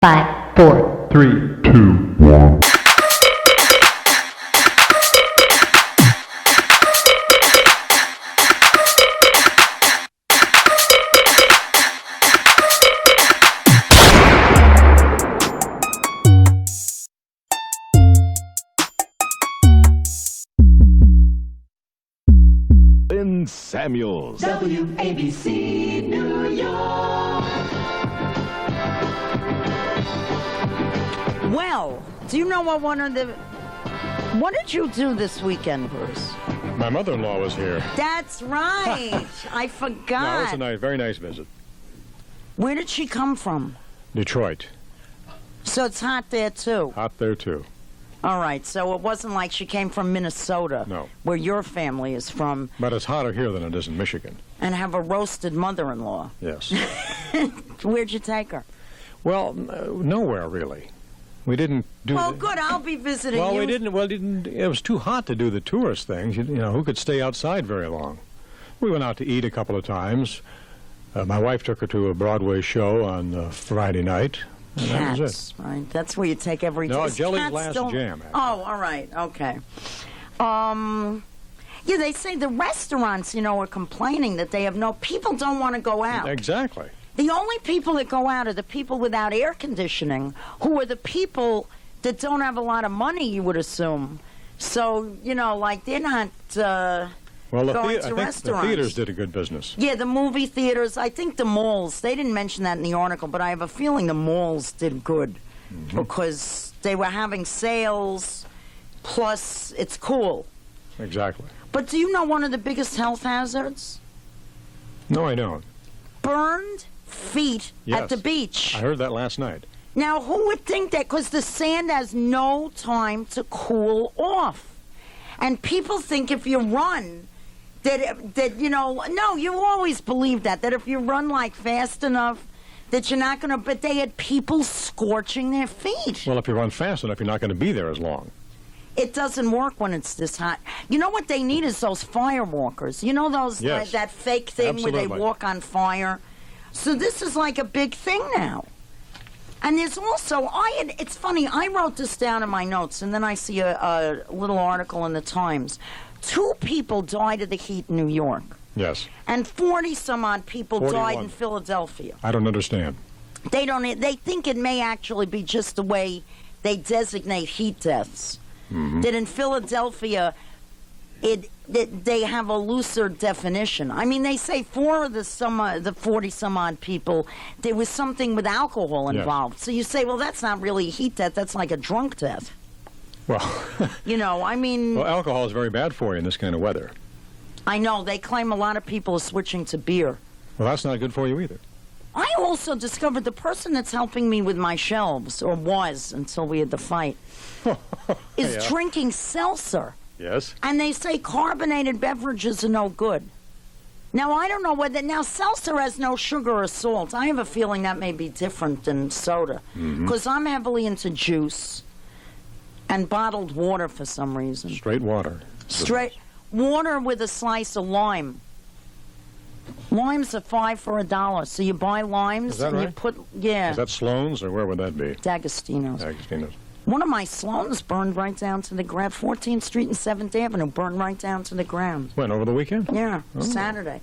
5, 4, 3, 2, 1. Lynn Samuels. WABC New York. Well, do you know what what did you do this weekend, Bruce? My mother-in-law was here. That's right. I forgot. No, it was a very nice visit. Where did she come from? Detroit. So it's hot there, too. Hot there, too. All right, so it wasn't like she came from Minnesota, No. where your family is from, But it's hotter here than it is in Michigan. and have a roasted mother-in-law. Yes. Where'd you take her? Well, nowhere, really. We didn't do Well, good, I'll be visiting you. We didn't. It was too hot to do the tourist things. You know, who could stay outside very long? We went out to eat a couple of times. My wife took her to a Broadway show on Friday night. And that was Cats, right? That's where you take every... No, Is Jelly's Cats Last still- Jam, actually. Oh, all right, okay. Yeah, they say the restaurants, are complaining that they have people don't want to go out. it. Exactly. The only people that go out are the people without air conditioning, who are the people that don't have a lot of money, you would assume. So, like, they're not Well, going to I think the restaurants. theaters did a good business. Yeah, the movie theaters. I think the malls, they didn't mention that in the article, but I have a feeling the malls did good because they were having sales, plus it's cool. Exactly. But do you know one of the biggest health hazards? No, I don't. Burned feet Yes. at the beach. I heard that last night. Now, who would think that? Because the sand has no time to cool off. And people think if you run, no, you always believe that if you run like fast enough, that you're not going to, but they had people scorching their feet. Well, if you run fast enough, you're not going to be there as long. It doesn't work when it's this hot. You know what they need is those fire walkers. You know those, Yes. that fake thing where Absolutely. they walk on fire? So this is like a big thing now. And there's also, it's funny, I wrote this down in my notes, and then I see a little article in the Times. 2 people died of the heat in New York, Yes. and 40-some-odd people 41. died in Philadelphia. I don't understand. They think it may actually be just the way they designate heat deaths. That in Philadelphia, they have a looser definition. I mean, they say 4 of the 40-some-odd people, there was something with alcohol Yes. involved. So you say, well, that's not really a heat death. That's like a drunk death. Well, I mean, well, alcohol is very bad for you in this kind of weather. I know. They claim a lot of people are switching to beer. Well, that's not good for you either. I also discovered the person that's helping me with my shelves, or was until we had the fight, is Yeah. drinking seltzer. Yes. And they say carbonated beverages are no good. Now, I don't know whether... Now, seltzer has no sugar or salt. I have a feeling that may be different than soda. Because I'm heavily into juice and bottled water for some reason. Straight water. Straight water with a slice of lime. Limes are $5 for $1. So you buy limes Is that and you right? put... Yeah. Is that Sloan's or where would that be? D'Agostino's. Agostino's. One of my Sloans burned right down to the ground. 14th Street and 7th Avenue burned right down to the ground. When, over the weekend? Yeah, Oh. Saturday.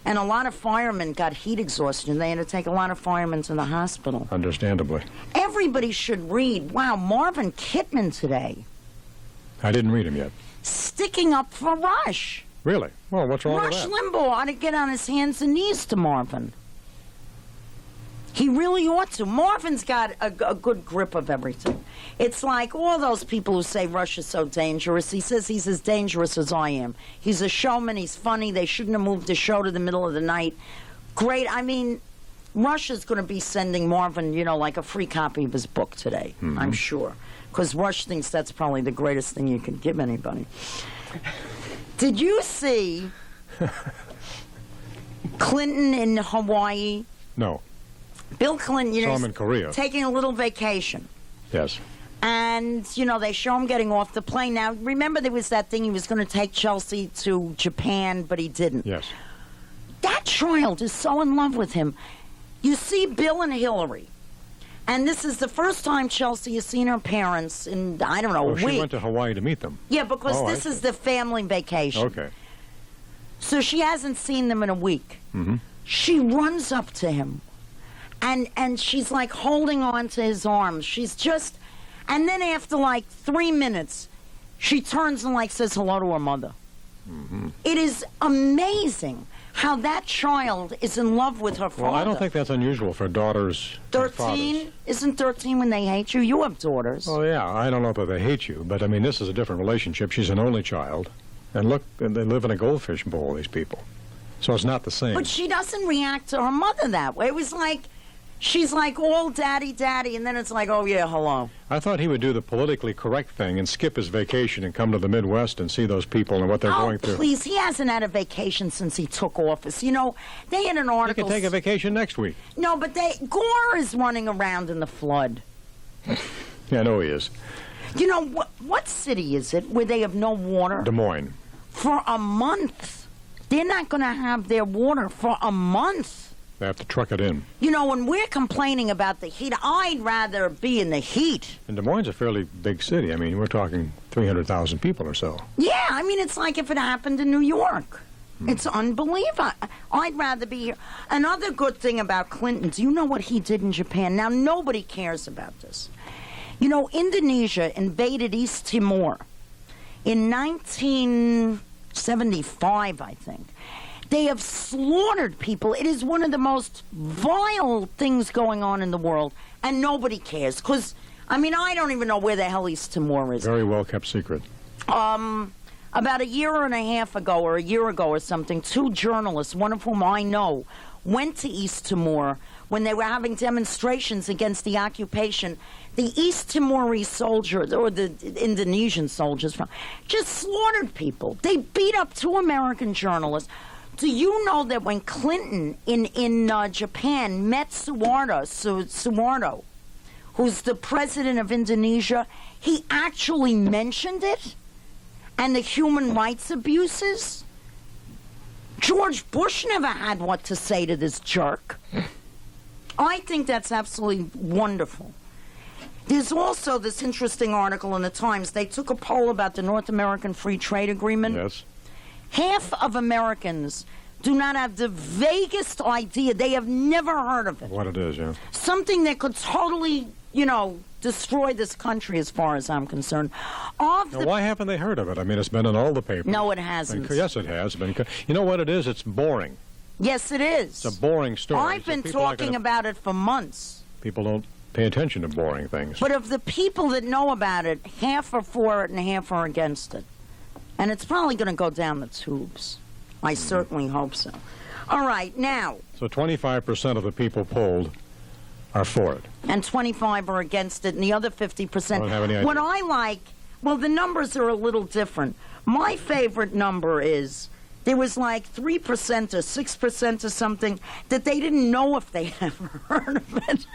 And a lot of firemen got heat exhaustion. They had to take a lot of firemen to the hospital. Understandably. Everybody should read. Wow, Marvin Kittman today. I didn't read him yet. Sticking up for Rush. Really? Well, what's wrong Rush with that? Limbaugh ought to get on his hands and knees to Marvin. He really ought to. Marvin's got a good grip of everything. It's like all those people who say Rush is so dangerous. He says he's as dangerous as I am. He's a showman. He's funny. They shouldn't have moved the show to the middle of the night. Great. I mean, Rush is going to be sending Marvin, like a free copy of his book today, I'm sure. Because Rush thinks that's probably the greatest thing you could give anybody. Did you see Clinton in Hawaii? No. Bill Clinton, Saw him in Korea. taking a little vacation. Yes. And, they show him getting off the plane. Now, remember there was that thing he was going to take Chelsea to Japan, but he didn't. Yes. That child is so in love with him. You see Bill and Hillary. And this is the first time Chelsea has seen her parents in, I don't know, a She week. went to Hawaii to meet them. Yeah, because Oh, I this is see. the family vacation. Okay. So she hasn't seen them in a week. Mm-hmm. She runs up to him, and she's like holding on to his arms. She's just, and then after like 3 minutes, she turns and like says hello to her mother. Mm-hmm. It is amazing how that child is in love with her father. Well, I don't think that's unusual for daughters. and 13? fathers. Isn't 13 when they hate you? You have daughters. Oh, yeah. I don't know if they hate you, but I mean, this is a different relationship. She's an only child. And look, they live in a goldfish bowl, these people. So it's not the same. But she doesn't react to her mother that way. It was like, she's like all daddy, daddy, and then it's like, oh yeah, hello. I thought he would do the politically correct thing and skip his vacation and come to the Midwest and see those people and what they're going through. Please, he hasn't had a vacation since he took office. You know, they had an He article. can take a vacation next week. No, but Gore is running around in the flood. Yeah, I know he is. You know, what city is it where they have no water? Des Moines. For a month. They're not going to have their water for a month. They have to truck it in. You know, when we're complaining about the heat, I'd rather be in the heat. And Des Moines is a fairly big city. I mean, we're talking 300,000 people or so. Yeah, I mean, it's like if it happened in New York. It's unbelievable. I'd rather be here. Another good thing about Clinton, do you know what he did in Japan? Now, nobody cares about this. You know, Indonesia invaded East Timor in 1975, I think. They have slaughtered people. It is one of the most vile things going on in the world, and nobody cares. Because, I mean, I don't even know where the hell East Timor is. Very well kept secret. About a year and a half ago, or a year ago or something, 2 journalists, one of whom I know, went to East Timor when they were having demonstrations against the occupation. The East Timorese soldiers, or the Indonesian soldiers, just slaughtered people. They beat up 2 American journalists. Do you know that when Clinton in Japan met Suharto, who's the president of Indonesia, he actually mentioned it? And the human rights abuses? George Bush never had what to say to this jerk. I think that's absolutely wonderful. There's also this interesting article in the Times. They took a poll about the North American Free Trade Agreement. Yes. Half of Americans do not have the vaguest idea. They have never heard of it. What it is, yeah. Something that could totally, destroy this country as far as I'm concerned. Now, why haven't they heard of it? I mean, it's been in all the papers. No, it hasn't. Yes, it has. You know what it is? It's boring. Yes, it is. It's a boring story. I've been talking about it for months. People don't pay attention to boring things. But of the people that know about it, half are for it and half are against it. And it's probably going to go down the tubes. I certainly hope so. All right, now. So 25% of the people polled are for it. And 25 are against it, and the other 50%. I don't have any idea. What I like, well, the numbers are a little different. My favorite number is there was like 3% or 6% or something that they didn't know if they ever heard of it.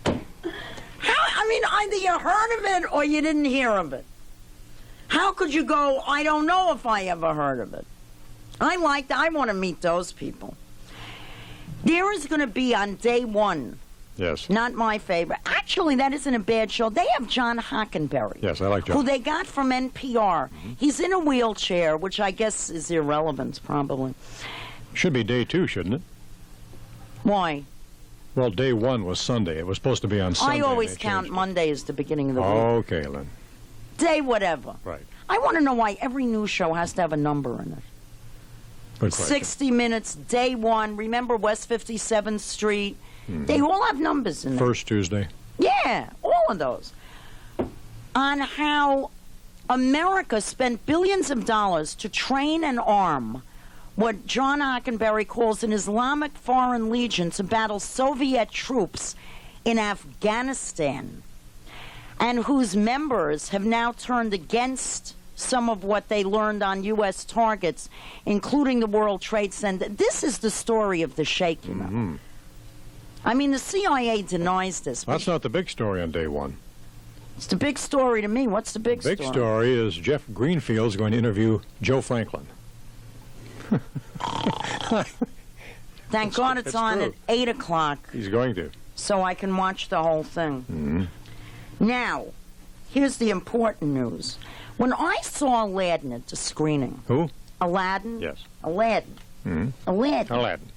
I mean, either you heard of it or you didn't hear of it. How could you go, I don't know if I ever heard of it? I want to meet those people. There is going to be on day 1. Yes. Not my favorite. Actually, that isn't a bad show. They have John Hockenberry. Yes, I like John. Who they got from NPR. He's in a wheelchair, which I guess is irrelevant, probably. Should be day 2, shouldn't it? Why? Well, day 1 was Sunday. It was supposed to be on Sunday. I always They count changed it. Monday as the beginning of the week. Okay, Lynn. Day whatever. Right. I want to know why every news show has to have a number in it. Good question. 60 Minutes, day 1. Remember West 57th Street? They all have numbers in there. First Tuesday. Yeah, all of those. On how America spent billions of dollars to train and arm what John Hockenberry calls an Islamic Foreign Legion to battle Soviet troops in Afghanistan, and whose members have now turned against some of what they learned on U.S. targets, including the World Trade Center. This is the story of the Sheikh, you know. I mean, the CIA denies this. That's not the big story on day 1. It's the big story to me. What's the big story? Big story is Jeff Greenfield's going to interview Joe Franklin. Thank God it's on true. at 8 o'clock. He's going to. so I can watch the whole thing. Mm-hmm. Now, here's the important news. When I saw Aladdin at the screening... Who? Aladdin? Yes. Aladdin. Mm-hmm. Aladdin. Aladdin.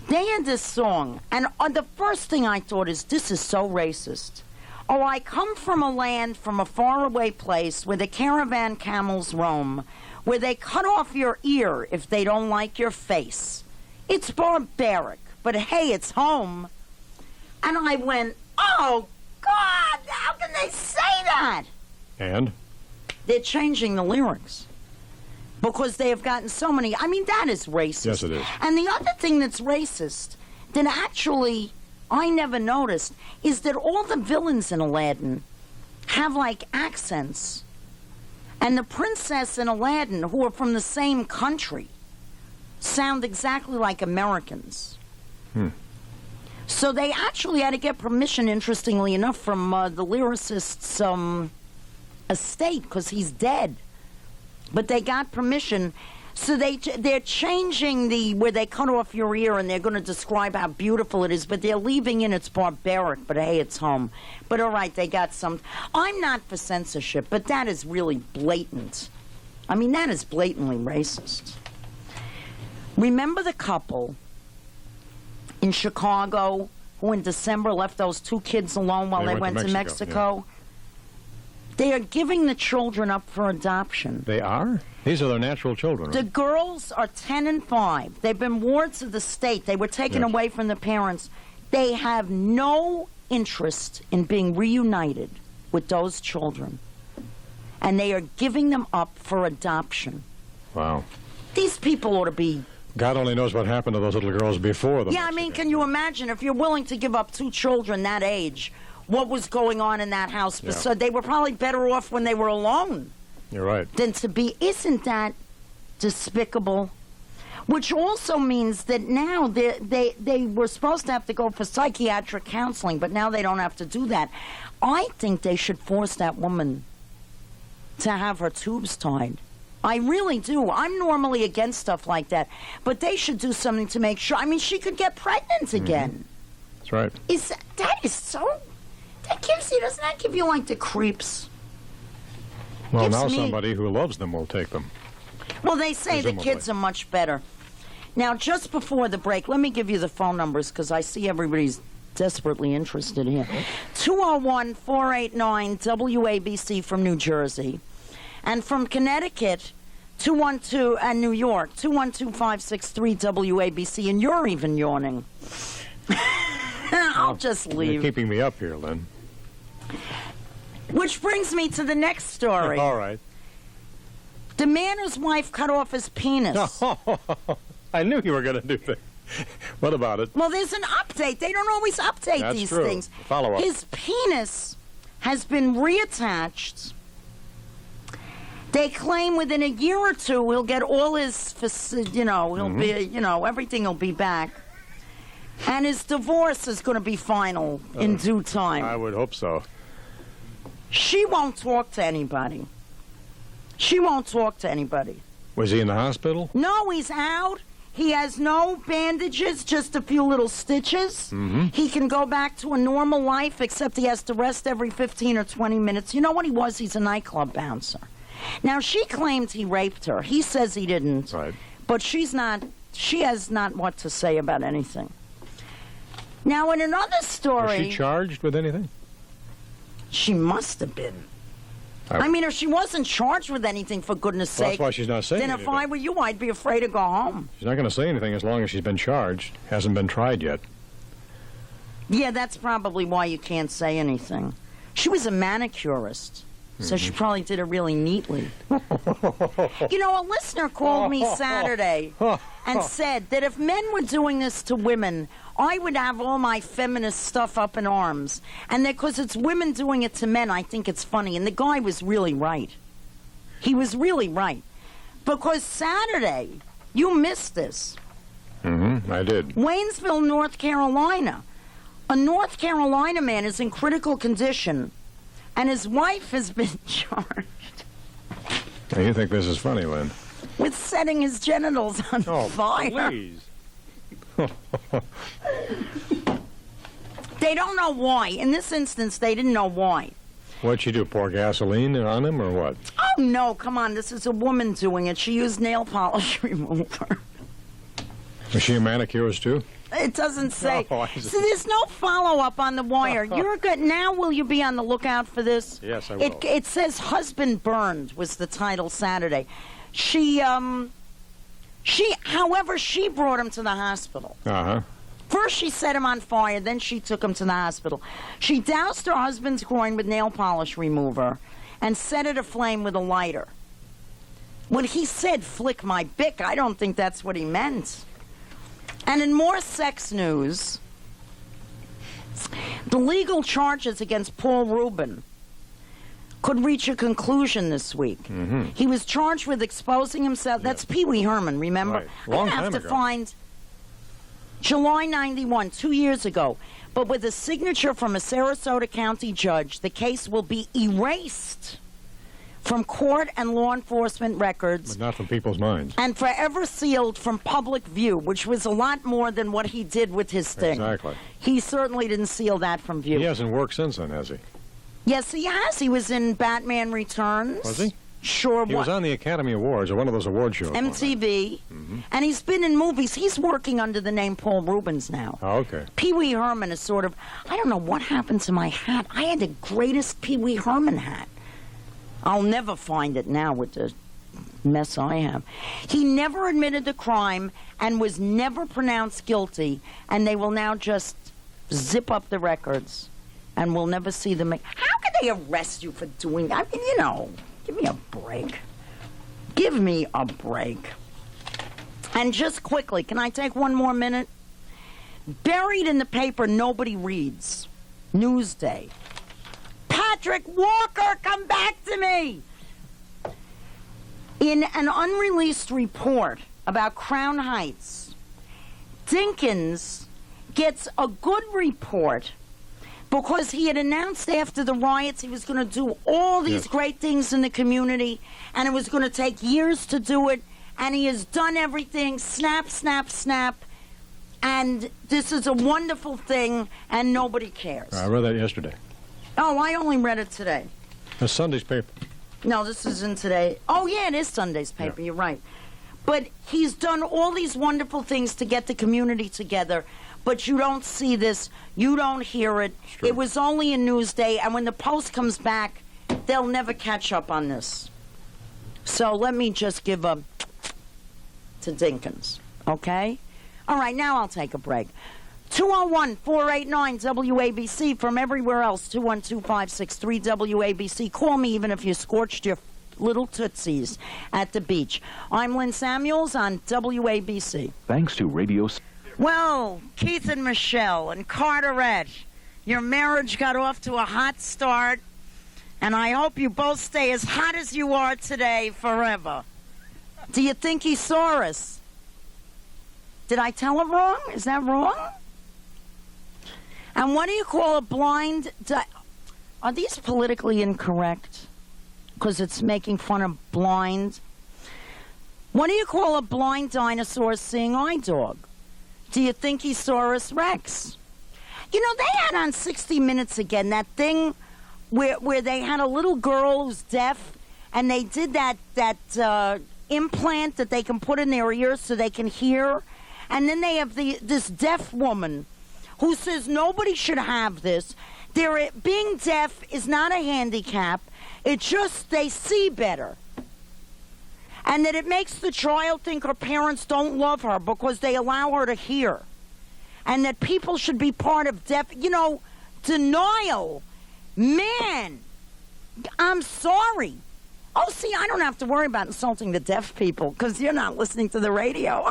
They had this song, and the first thing I thought is, this is so racist. Oh, I come from a land, from a faraway place, where the caravan camels roam, where they cut off your ear if they don't like your face. It's barbaric, but hey, it's home. And I went, oh, God, how can they say that? And? They're changing the lyrics. Because they have gotten so many... I mean, that is racist. Yes, it is. And the other thing that's racist that actually I never noticed is that all the villains in Aladdin have, like, accents. And the princess in Aladdin, who are from the same country, sound exactly like Americans. So they actually had to get permission, interestingly enough, from the lyricist's estate, because he's dead. But they got permission, so they're changing where they cut off your ear, and they're going to describe how beautiful it is, but they're leaving in it's barbaric, but hey, it's home. But all right, they got some... I'm not for censorship, but that is really blatant. I mean, that is blatantly racist. Remember the couple in Chicago who in December left those 2 kids alone while they went to Mexico? Yeah. They are giving the children up for adoption. They are? These are their natural children. The girls are 10 and 5. They've been wards of the state. They were taken away from the parents. They have no interest in being reunited with those children. And they are giving them up for adoption. Wow. These people ought to be... God only knows what happened to those little girls before them. Yeah, I mean, can you imagine if you're willing to give up 2 children that age, what was going on in that house? Yeah. So they were probably better off when they were alone. You're right. Than to be. Isn't that despicable? Which also means that now they were supposed to have to go for psychiatric counseling, but now they don't have to do that. I think they should force that woman to have her tubes tied. I really do. I'm normally against stuff like that, but they should do something to make sure. I mean, she could get pregnant again. That's right. That is so... That gives you... Doesn't that give you, like, the creeps? Well, Gives now me- somebody who loves them will take them. Well, they say the Presumably. kids are much better. Now, just before the break, let me give you the phone numbers because I see everybody's desperately interested here. 201-489-WABC from New Jersey. And from Connecticut, 212, and New York, 212-563-WABC. And you're even yawning. I'll just You're leave. keeping me up here, Lynn. Which brings me to the next story. All right. The man whose wife cut off his penis. I knew you were going to do that. What about it? Well, there's an update. They don't always update That's these true. things. Follow up. His penis has been reattached. They claim within a year or 2 he'll get all his, he'll be, everything will be back. And his divorce is going to be final in due time. I would hope so. She won't talk to anybody. She won't talk to anybody. Was he in the hospital? No, he's out. He has no bandages, just a few little stitches. He can go back to a normal life, except he has to rest every 15 or 20 minutes. You know what he was? He's a nightclub bouncer. Now, she claims he raped her. He says he didn't. Right. But she has not what to say about anything. Now, in another story... Was she charged with anything? She must have been. I mean, if she wasn't charged with anything, for goodness Well, sake... that's why she's not saying then if anything. I were you, I'd be afraid to go home. She's not going to say anything as long as she's been charged. Hasn't been tried yet. Yeah, that's probably why you can't say anything. She was a manicurist, so she probably did it really neatly. You know, a listener called me Saturday and said that if men were doing this to women, I would have all my feminist stuff up in arms. And because it's women doing it to men, I think it's funny. And the guy was really right. He was really right. Because Saturday, you missed this. I did. Waynesville, North Carolina. A North Carolina man is in critical condition, and his wife has been charged Now, you think this is funny, Lynn? with setting his genitals on Oh, fire. please. They don't know why. In this instance, they didn't know why. What'd she do, pour gasoline on him or what? Oh, no, come on. This is a woman doing it. She used nail polish remover. Was she a manicurist, too? It doesn't say. Oh, I see. So there's no follow-up on the wire. You're good. Now will you be on the lookout for this? Yes, I will. It says husband burned was the title Saturday. However, she brought him to the hospital. Uh-huh. First she set him on fire, then she took him to the hospital. She doused her husband's groin with nail polish remover and set it aflame with a lighter. When he said, flick my bick, I don't think that's what he meant. And in more sex news, the legal charges against Paul Rubin could reach a conclusion this week. Mm-hmm. He was charged with exposing himself. That's Pee Wee Herman, remember? Right. Long I have time to ago. find July 91, 2 years ago. But with a signature from a Sarasota County judge, the case will be erased from court and law enforcement records. But not from people's minds. And forever sealed from public view, which was a lot more than what he did with his thing. Exactly. He certainly didn't seal that from view. He hasn't worked since then, has he? Yes, he has. He was in Batman Returns. Was he? Sure He was on the Academy Awards, or one of those award shows. MTV. And he's been in movies. He's working under the name Paul Rubens now. Oh, okay. Pee Wee Herman is sort of, I don't know what happened to my hat. I had the greatest Pee Wee Herman hat. I'll never find it now with the mess I have. He never admitted the crime and was never pronounced guilty, and they will now just zip up the records, and we'll never see them. How could they arrest you for doing that? I mean, give me a break. Give me a break. And just quickly, can I take one more minute? Buried in the paper nobody reads. Newsday. Patrick Walker, come back to me! In an unreleased report about Crown Heights, Dinkins gets a good report because he had announced after the riots he was going to do all these great things in the community, and it was going to take years to do it, and he has done everything, snap, snap, snap, and this is a wonderful thing, and nobody cares. I read that yesterday. Oh, I only read it today. That's Sunday's paper. No, this isn't today. Oh, yeah, it is Sunday's paper. Yeah. You're right. But he's done all these wonderful things to get the community together, but you don't see this. You don't hear it. True. It was only in Newsday, and when the Post comes back, they'll never catch up on this. So let me just give a to Dinkins, okay? All right, now I'll take a break. 201-489-WABC from everywhere else, 212-563-WABC. Call me even if you scorched your little tootsies at the beach. I'm Lynn Samuels on WABC. Thanks to Radio... Well, Keith and Michelle and Carteret, your marriage got off to a hot start, and I hope you both stay as hot as you are today forever. Do you think he saw us? Did I tell him wrong? Is that wrong? And what do you call a blind... Are these politically incorrect? Because it's making fun of blind. What do you call a blind dinosaur seeing eye dog? Do you think he saw us, Rex? You know, they had on 60 Minutes again that thing where they had a little girl who's deaf, and they did that implant that they can put in their ears so they can hear. And then they have this deaf woman who says nobody should have this. Being deaf is not a handicap. It's just they see better. And that it makes the child think her parents don't love her because they allow her to hear. And that people should be part of deaf... denial. Man, I'm sorry. Oh, see, I don't have to worry about insulting the deaf people because you're not listening to the radio.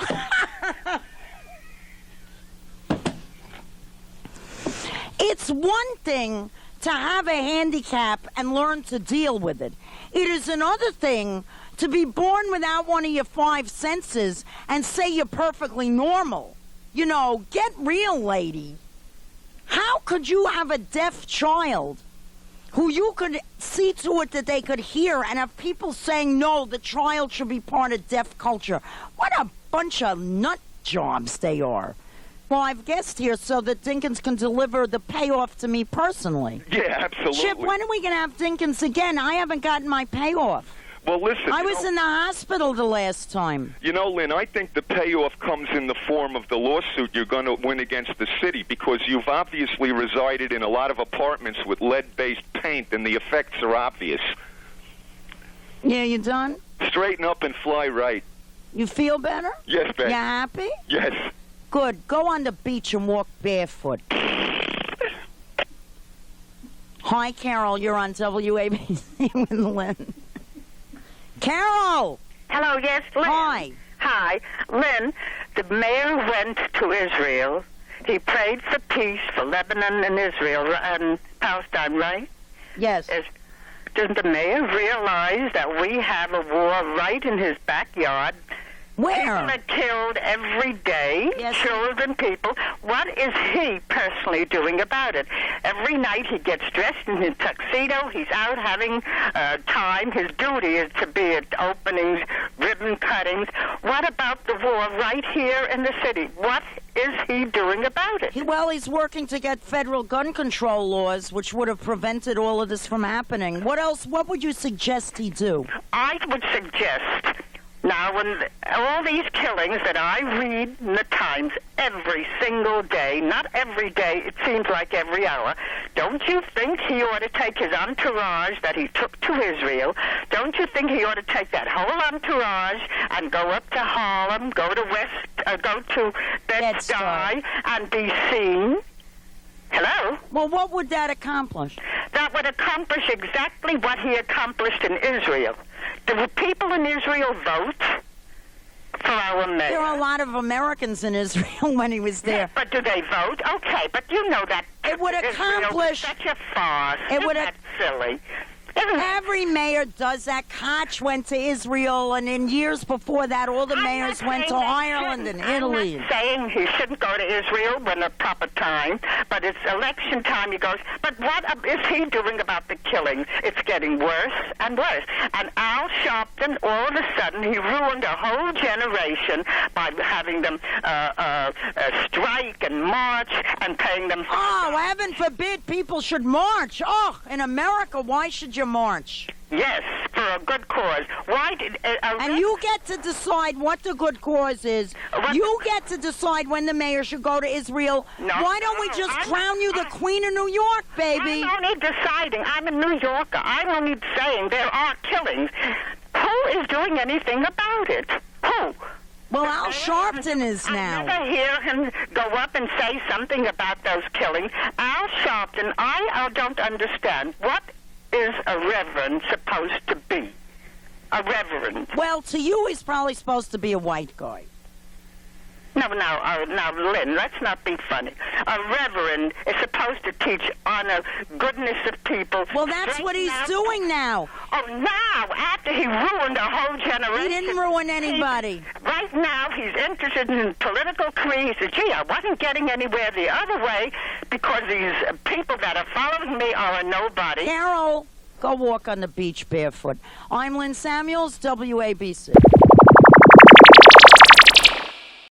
It's one thing to have a handicap and learn to deal with it. It is another thing to be born without one of your five senses and say you're perfectly normal. Get real, lady. How could you have a deaf child who you could see to it that they could hear and have people saying, no, the child should be part of deaf culture? What a bunch of nut jobs they are. Well, I've guessed here so that Dinkins can deliver the payoff to me personally. Yeah, absolutely. Chip, when are we going to have Dinkins again? I haven't gotten my payoff. Well, listen. I was in the hospital the last time. You know, Lynn, I think the payoff comes in the form of the lawsuit you're going to win against the city, because you've obviously resided in a lot of apartments with lead-based paint, and the effects are obvious. Yeah, you done? Straighten up and fly right. You feel better? Yes, Ben. You happy? Yes. Good. Go on the beach and walk barefoot. Hi, Carol. You're on WABC with Lynn. Carol! Hello, yes, Lynn. Hi. Hi. Lynn, the mayor went to Israel. He prayed for peace for Lebanon and Israel and Palestine, right? Yes. Doesn't the mayor realize that we have a war right in his backyard? Where? People are killed every day, Yes. children, people. What is he personally doing about it? Every night he gets dressed in his tuxedo. He's out having time. His duty is to be at openings, ribbon cuttings. What about the war right here in the city? What is he doing about it? Well, he's working to get federal gun control laws, which would have prevented all of this from happening. What else? What would you suggest he do? I would suggest, now, when all these killings that I read in the Times every single day, not every day, it seems like every hour, don't you think he ought to take his entourage that he took to Israel, don't you think he ought to take that whole entourage and go up to Harlem, go to Bed-Stuy, and be seen? Hello? Well, what would that accomplish? That would accomplish exactly what he accomplished in Israel. Do people in Israel vote for our mayor? There are a lot of Americans in Israel when he was there. Yeah, but do they vote? Okay, but you know that It would accomplish- Israel is such a farce. It would Isn't that silly? Isn't it? Every mayor does that. Koch went to Israel, and in years before that, all the mayors went to Ireland and Italy. I'm not saying he shouldn't go to Israel when a proper time, but it's election time he goes. But what is he doing about the killings? It's getting worse and worse. And Al Sharpton, all of a sudden, he ruined a whole generation by having them strike and march and paying them. Oh, heaven forbid people should march. Oh, in America, why should you march? Yes, for a good cause. Why did? And you get to decide what the good cause is. What- You get to decide when the mayor should go to Israel. No, Why don't we no, just I'm- crown you the Queen of New York, baby? I'm only deciding. I'm a New Yorker. I'm only saying there are killings. Who is doing anything about it? Who? Well, Al Sharpton is now. I never hear him go up and say something about those killings. Al Sharpton, I don't understand. What is a reverend supposed to be? A reverend. Well, to you, he's probably supposed to be a white guy. Now, Lynn, let's not be funny. A reverend is supposed to teach honor, goodness of people. Well, that's what he's doing now. Oh, now, after he ruined a whole generation. He didn't ruin anybody. Right now, he's interested in political career. He says, gee, I wasn't getting anywhere the other way because these people that are following me are a nobody. Carol, go walk on the beach barefoot. I'm Lynn Samuels, WABC.